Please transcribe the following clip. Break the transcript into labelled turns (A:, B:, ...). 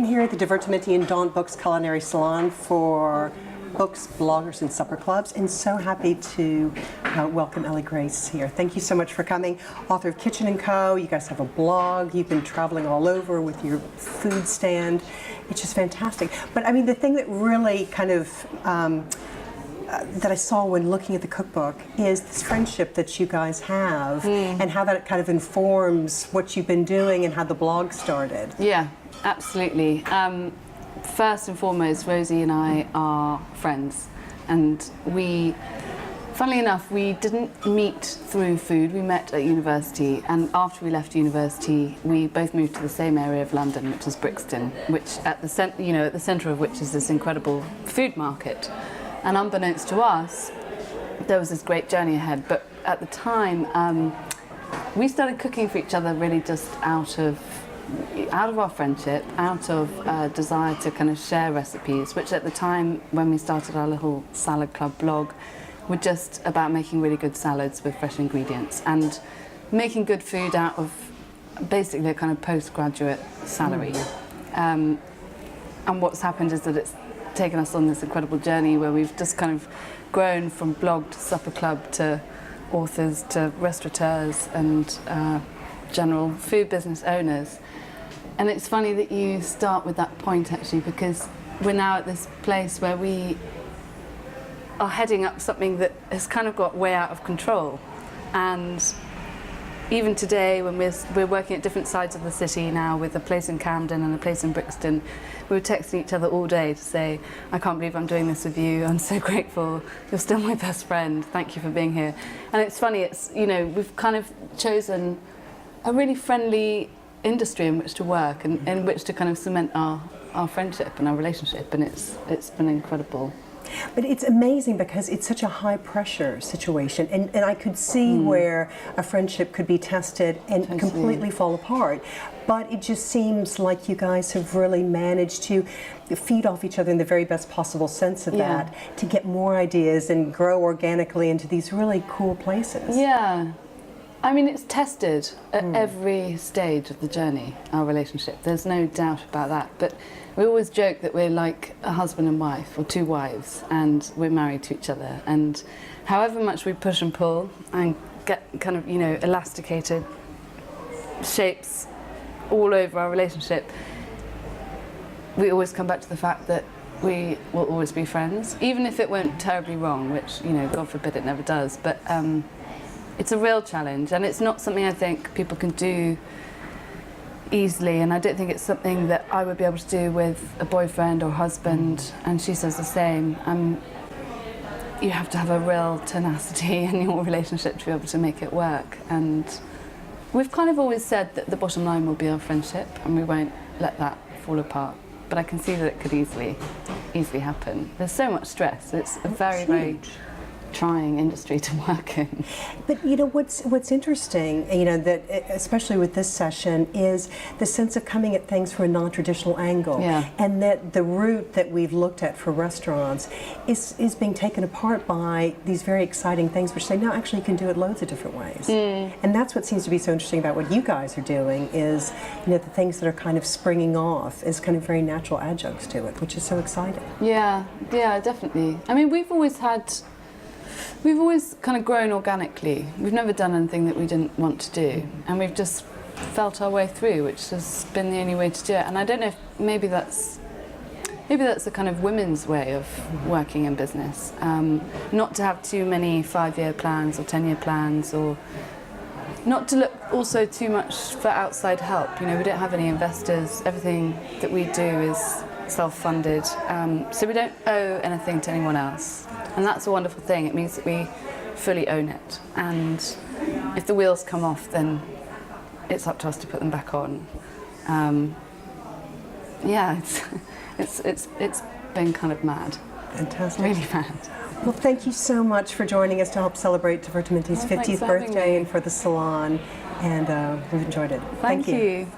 A: am here at the Divertimenti and Daunt Books Culinary Salon for books, bloggers, and supper clubs, and so happy to welcome Ellie Grace here. Thank you so much for coming. Author of Kitchen & Co. You guys have a blog. You've been traveling all over with your food stand. It's just fantastic. But I mean, the thing that really kind of that I saw when looking at the cookbook is this friendship that you guys have and how that kind of informs what you've been doing and how the blog started.
B: Yeah, absolutely. First and foremost, Rosie and I are friends, and funnily enough, we didn't meet through food. We met at university, and after we left university, we both moved to the same area of London, which is Brixton, which at the centre of which is this incredible food market. And unbeknownst to us, there was this great journey ahead. But at the time, we started cooking for each other really just out of our friendship, out of a desire to kind of share recipes, which at the time when we started our little salad club blog were just about making really good salads with fresh ingredients and making good food out of basically a kind of postgraduate salary. And what's happened is that it's taken us on this incredible journey where we've just kind of grown from blog to supper club to authors to restaurateurs and general food business owners. And it's funny that you start with that point, actually, because we're now at this place where we are heading up something that has kind of got way out of control. And even today, when we're working at different sides of the city now, with a place in Camden and a place in Brixton, we were texting each other all day to say, I can't believe I'm doing this with you, I'm so grateful, you're still my best friend, thank you for being here. And it's funny, we've kind of chosen a really friendly industry in which to work and in which to kind of cement our friendship and our relationship, and it's been incredible.
A: But it's amazing because it's such a high pressure situation, and I could see where a friendship could be tested and completely fall apart. But it just seems like you guys have really managed to feed off each other in the very best possible sense of that, to get more ideas and grow organically into these really cool places.
B: Yeah. I mean, it's tested at every stage of the journey, our relationship. There's no doubt about that. But we always joke that we're like a husband and wife, or two wives, and we're married to each other. And however much we push and pull and get kind of, elasticated shapes all over our relationship, we always come back to the fact that we will always be friends, even if it went terribly wrong, which, God forbid it never does. But it's a real challenge, and it's not something I think people can do easily, and I don't think it's something that I would be able to do with a boyfriend or husband, and she says the same. You have to have a real tenacity in your relationship to be able to make it work, and we've kind of always said that the bottom line will be our friendship, and we won't let that fall apart. But I can see that it could easily happen. There's so much stress. It's a very, very trying industry to work in.
A: But what's interesting, that especially with this session, is the sense of coming at things from a non-traditional angle, and that the route that we've looked at for restaurants is being taken apart by these very exciting things which say, no, actually you can do it loads of different ways. And that's what seems to be so interesting about what you guys are doing, is the things that are kind of springing off as kind of very natural adjuncts to it, which is so exciting.
B: Yeah, definitely. I mean, we've always kind of grown organically. We've never done anything that we didn't want to do, and we've just felt our way through, which has been the only way to do it. And I don't know if maybe that's a kind of women's way of working in business, not to have too many 5-year plans or 10-year plans, or not to look also too much for outside help. We don't have any investors. Everything that we do is self-funded, so we don't owe anything to anyone else, and that's a wonderful thing. It means that we fully own it, and if the wheels come off, then it's up to us to put them back on. It's been kind of mad.
A: Fantastic.
B: Really mad.
A: Well, thank you so much for joining us to help celebrate Divertimenti's 50th birthday and for the salon, and we've enjoyed it.
B: Thank you.